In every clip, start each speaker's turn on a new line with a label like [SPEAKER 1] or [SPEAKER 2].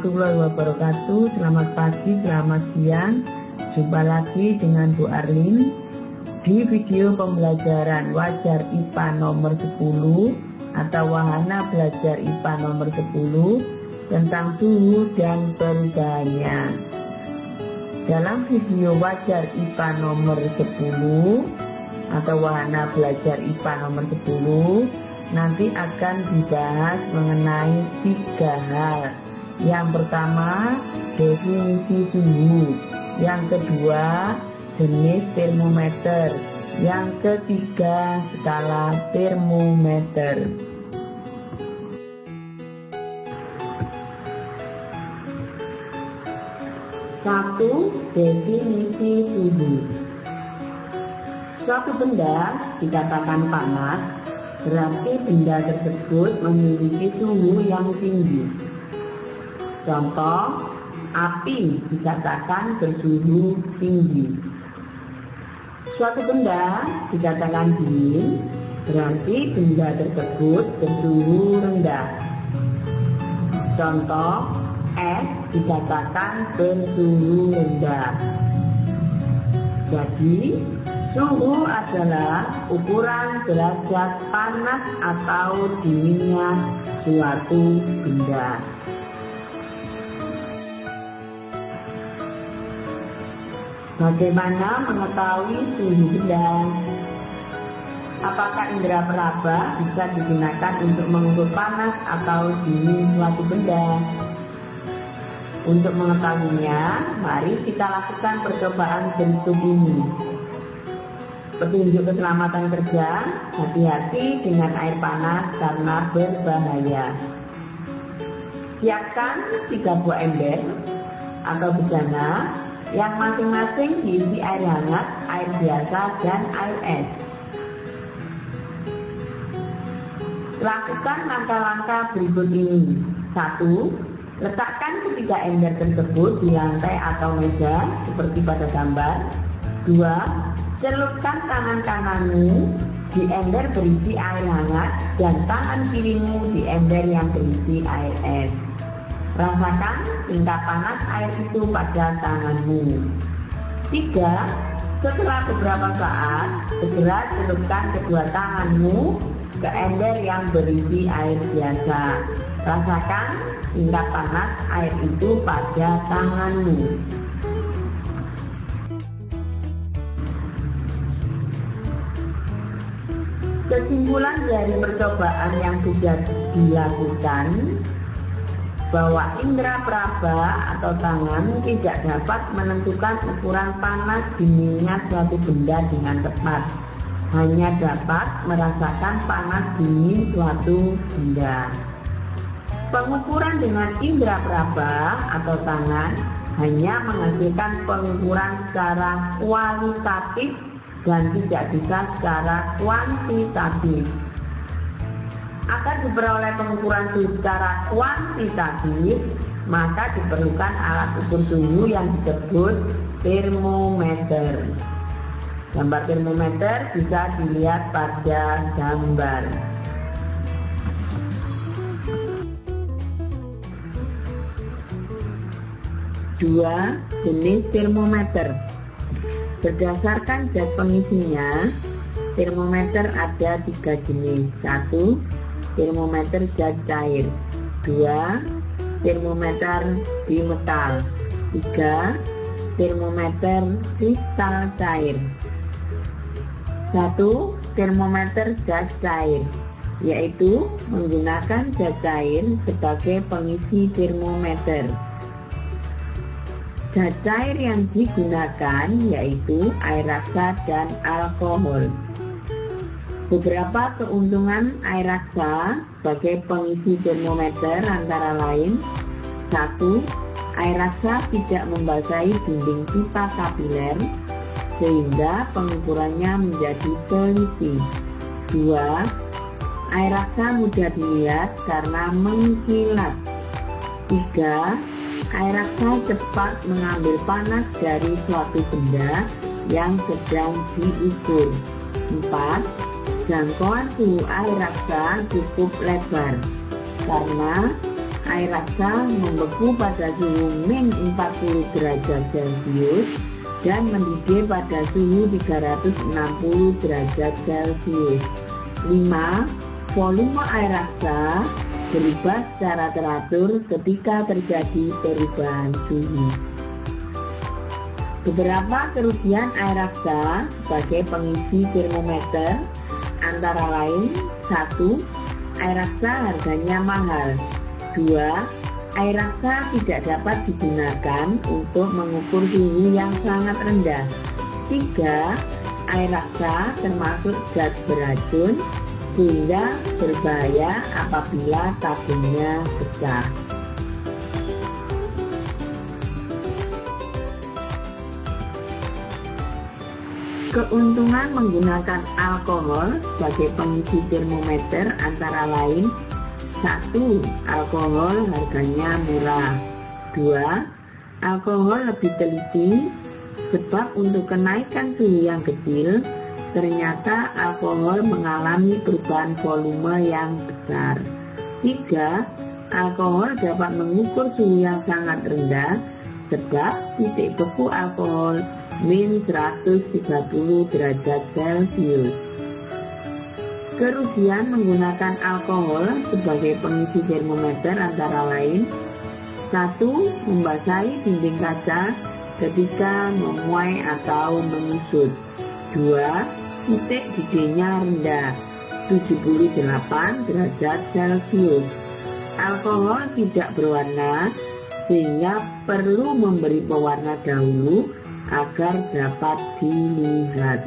[SPEAKER 1] warahmatullahi wabarakatuh. Selamat pagi, selamat siang. Jumpa lagi dengan Bu Arlin di video pembelajaran wajar IPA nomor 10 atau wahana belajar IPA nomor 10 tentang suhu dan perubahannya. Dalam video wajar IPA nomor 10 atau wahana belajar IPA nomor 10 nanti akan dibahas mengenai 3 hal. Yang pertama, definisi suhu. Yang kedua, jenis termometer. Yang ketiga, skala termometer. Satu, definisi suhu. Suatu benda dikatakan panas, berarti benda tersebut memiliki suhu yang tinggi. Contoh, api dikatakan bersuhu tinggi. Suatu benda dikatakan dingin, berarti benda tersebut bersuhu rendah. Contoh, es dikatakan bersuhu rendah. Jadi, suhu adalah ukuran derajat panas atau dinginnya suatu benda. Bagaimana mengetahui suhu benda? Apakah indera peraba bisa digunakan untuk mengukur panas atau dingin suatu benda? Untuk mengetahuinya, mari kita lakukan percobaan berikut ini. Petunjuk keselamatan kerja, hati-hati dengan air panas karena berbahaya. Siapkan 3 buah ember atau bejana yang masing-masing diisi air hangat, air biasa, dan air es. Lakukan langkah-langkah berikut ini. 1. Letakkan ketiga ember tersebut di lantai atau meja seperti pada gambar. 2. Celupkan tangan kananmu di ember berisi air hangat dan tangan kirimu di ember yang berisi air es. Rasakan tingkat panas air itu pada tanganmu. 3. Setelah beberapa saat, segera celupkan kedua tanganmu ke ember yang berisi air biasa. Rasakan tingkat panas air itu pada tanganmu. Kesimpulan dari percobaan yang sudah dilakukan bahwa indera peraba atau tangan tidak dapat menentukan ukuran panas dinginnya suatu benda dengan tepat, hanya dapat merasakan panas dingin suatu benda. Pengukuran dengan indera peraba atau tangan hanya menghasilkan pengukuran secara kualitatif dan tidak bisa secara kuantitatif. Agar diperoleh pengukuran suhu secara kuantitatif, maka diperlukan alat ukur suhu yang disebut termometer. Gambar termometer bisa dilihat pada gambar. Dua, jenis termometer. Berdasarkan zat pengisinya, termometer ada 3 jenis. 1. Termometer zat cair. 2. Termometer bimetal. 3. Termometer kristal cair. 1. Termometer zat cair, yaitu menggunakan zat cair sebagai pengisi termometer. Zat cair yang digunakan yaitu air raksa dan alkohol. Beberapa keuntungan air raksa sebagai pengisi termometer antara lain: 1. Air raksa tidak membasahi dinding pipa kapiler sehingga pengukurannya menjadi teliti. 2. Air raksa mudah dilihat karena mengkilat. 3. Air raksa cepat mengambil panas dari suatu benda yang sedang diukur. 4. Jangkauan suhu air raksa cukup lebar karena air raksa membeku pada suhu min 40 derajat Celcius dan mendidih pada suhu 360 derajat Celcius. 5. Volume air raksa berubah secara teratur ketika terjadi perubahan suhu. Beberapa kerugian air raksa sebagai pengisi termometer antara lain: 1. Air raksa harganya mahal. 2. Air raksa tidak dapat digunakan untuk mengukur suhu yang sangat rendah. 3. Air raksa termasuk zat beracun sehingga berbahaya apabila tabungnya pecah. Keuntungan menggunakan alkohol sebagai pengisi termometer antara lain: 1. Alkohol harganya murah. 2. Alkohol lebih teliti sebab untuk kenaikan suhu yang kecil ternyata alkohol mengalami perubahan volume yang besar. 3. Alkohol dapat mengukur suhu yang sangat rendah sebab titik beku alkohol min 130 derajat Celcius. Kerugian menggunakan alkohol sebagai pengisi termometer antara lain: 1. Membasahi dinding kaca ketika memuai atau menyusut. 2. Titik didihnya rendah 78 derajat Celcius. Alkohol tidak berwarna sehingga perlu memberi pewarna dahulu agar dapat dilihat.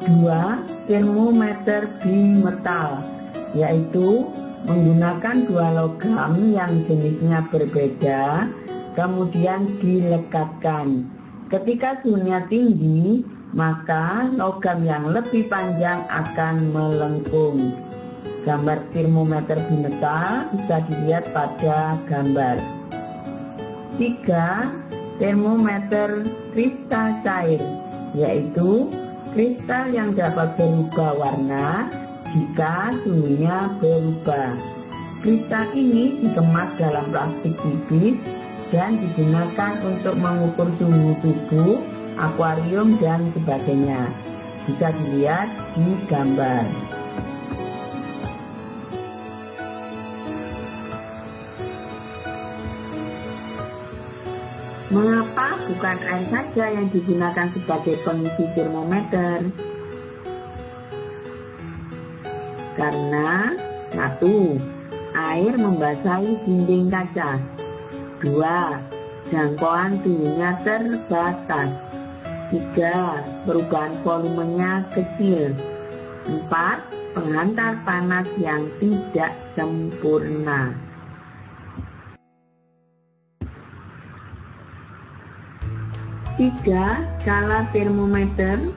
[SPEAKER 1] 2. Termometer bimetal, yaitu menggunakan 2 logam yang jenisnya berbeda kemudian dilekatkan. Ketika suhunya tinggi, maka logam yang lebih panjang akan melengkung. Gambar termometer bimetal bisa dilihat pada gambar. 3. Termometer kristal cair, yaitu kristal yang dapat berubah warna jika suhunya berubah. Kristal ini dikemas dalam plastik tipis dan digunakan untuk mengukur suhu tubuh, akuarium, dan sebagainya. Bisa dilihat di gambar. Mengapa bukan air saja yang digunakan sebagai pengisi termometer? Karena 1. Air membasahi dinding kaca. 2. Jangkauan suhunya terbatas. 3. Perubahan volumenya kecil. 4. Penghantar panas yang tidak sempurna. Tiga skala termometer,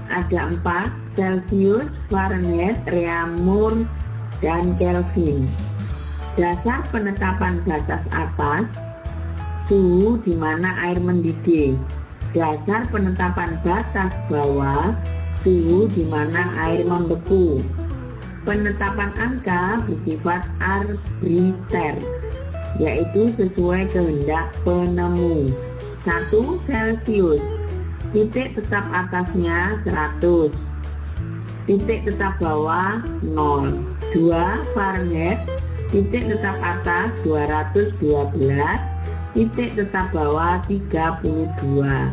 [SPEAKER 1] ada 4: Celcius, Fahrenheit, Reaumur, dan Kelvin. Dasar penetapan batas atas, suhu di mana air mendidih. Dasar penetapan batas bawah, suhu di mana air membeku. Penetapan angka bersifat arbiter, yaitu sesuai kehendak penemu. 1. Celcius, titik tetap atasnya 100, titik tetap bawah 0. 2. Fahrenheit, titik tetap atas 212, titik tetap bawah 32. 3.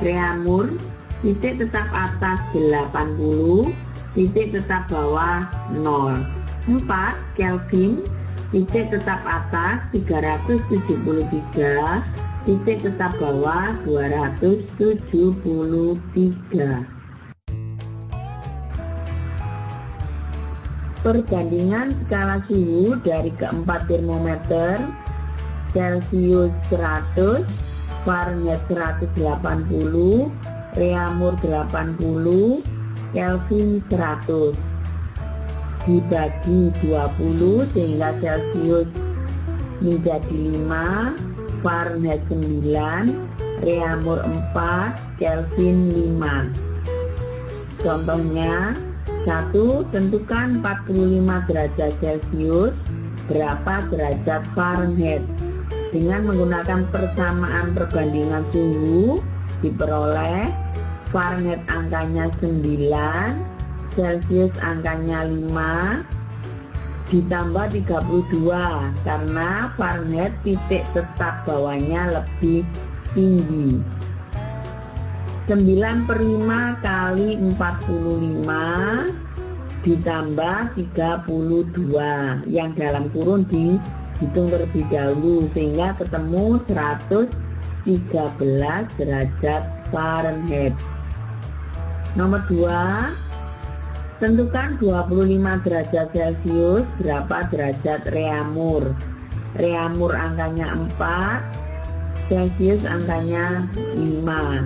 [SPEAKER 1] Reaumur, titik tetap atas 80, titik tetap bawah 0. 4. Kelvin, titik tetap atas 373, titik tetap bawah 273. Perbandingan skala suhu dari keempat termometer: Celcius 100, Fahrenheit 180, Reaumur 80, Kelvin 100. Dibagi 20 sehingga Celcius menjadi 5, Fahrenheit 9, Reaumur 4, Kelvin 5. Contohnya, 1. Tentukan 45 derajat Celcius berapa derajat Fahrenheit. Dengan menggunakan persamaan perbandingan suhu diperoleh Fahrenheit angkanya 9, Celcius angkanya 5, ditambah 32 karena Fahrenheit titik tetap bawahnya lebih tinggi. 9/5 kali 45 ditambah 32 yang dalam kurun dihitung terlebih dahulu sehingga ketemu 113 derajat Fahrenheit. Nomor 2, tentukan 25 derajat Celcius berapa derajat Reaumur. Reaumur angkanya 4, Celcius angkanya 5.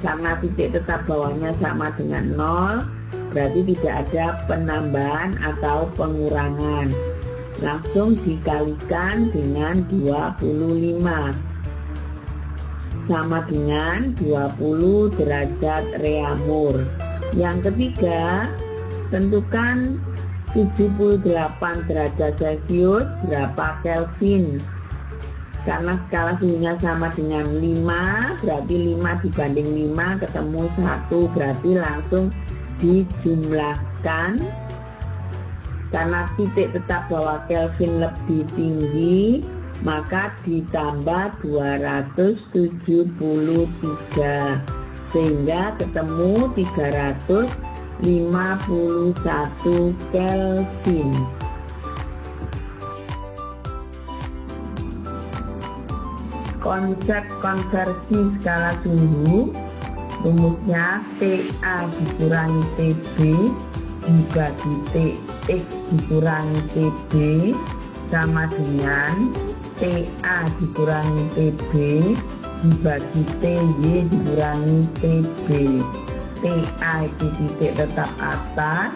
[SPEAKER 1] Karena titik tetap bawahnya sama dengan 0, berarti tidak ada penambahan atau pengurangan. Langsung dikalikan dengan 25 sama dengan 20 derajat Reaumur. Yang ketiga, tentukan 78 derajat Celcius berapa Kelvin. Karena skala suhunya sama dengan 5, berarti 5 dibanding 5 ketemu 1, berarti langsung dijumlahkan. Karena titik tetap bahwa Kelvin lebih tinggi, maka ditambah 273 sehingga ketemu 351 Kelvin. Konsep konversi skala suhu, rumusnya TA dikurangi TB dibagi TX dikurangi TB sama dengan TA dikurangi TB dibagi TY dikurangi TB. TA itu titik tetap atas,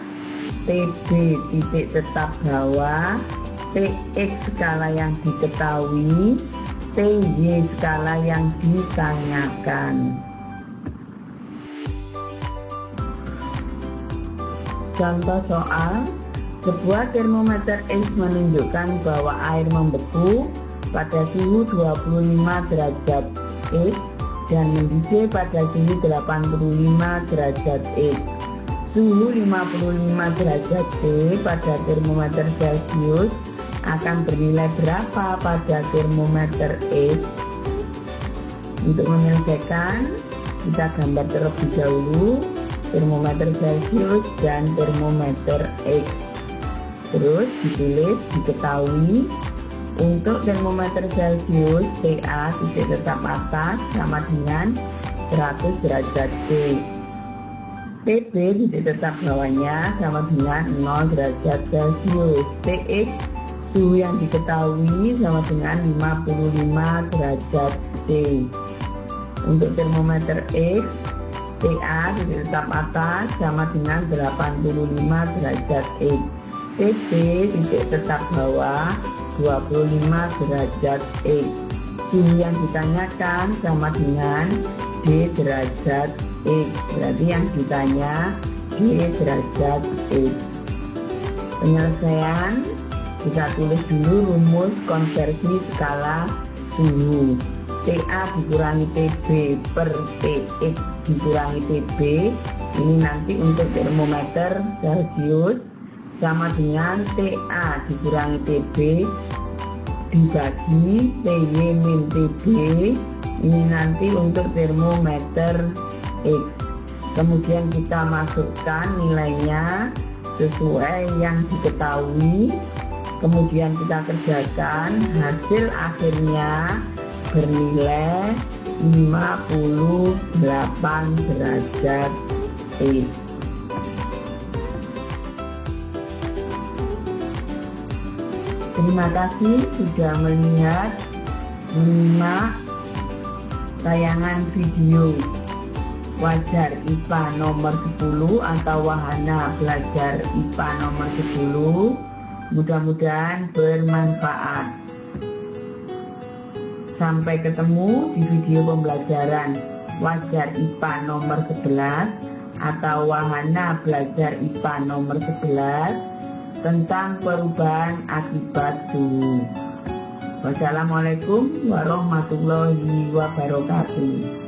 [SPEAKER 1] TB titik tetap bawah, TX skala yang diketahui, TY skala yang ditanyakan. Contoh soal, sebuah termometer X menunjukkan bahwa air membeku pada suhu 25 derajat X dan mendidih pada suhu 85 derajat X. Suhu 55 derajat C pada termometer Celcius akan bernilai berapa pada termometer X? Untuk menyelesaikan, kita gambar terlebih dahulu termometer Celcius dan termometer X. Terus ditulis, diketahui untuk termometer Celcius TA titik tetap atas sama dengan 100 derajat C. TB titik tetap bawahnya sama dengan 0 derajat Celcius. TX suhu yang diketahui sama dengan 55 derajat C. Untuk termometer X, TA titik tetap atas sama dengan 85 derajat X. TB titik tetap bawah 25 derajat X. Suhu yang ditanyakan sama dengan D derajat X. Berarti yang ditanya D derajat X. Penyelesaian, kita tulis dulu rumus konversi skala suhu. TA dikurangi TB per TX dikurangi TB, ini nanti untuk termometer Celcius sama dengan TA dikurangi TB dibagi TY min TB, ini nanti untuk termometer X. Kemudian kita masukkan nilainya sesuai yang diketahui. Kemudian kita kerjakan, hasil akhirnya bernilai 58 derajat X. Terima kasih sudah melihat, menyimak tayangan video Wajar IPA nomor 10 atau Wahana Belajar IPA nomor 10. Mudah-mudahan bermanfaat. Sampai ketemu di video pembelajaran Wajar IPA nomor 11 atau wahana belajar IPA nomor 11 tentang perubahan akibat suhu. Wassalamualaikum warahmatullahi wabarakatuh.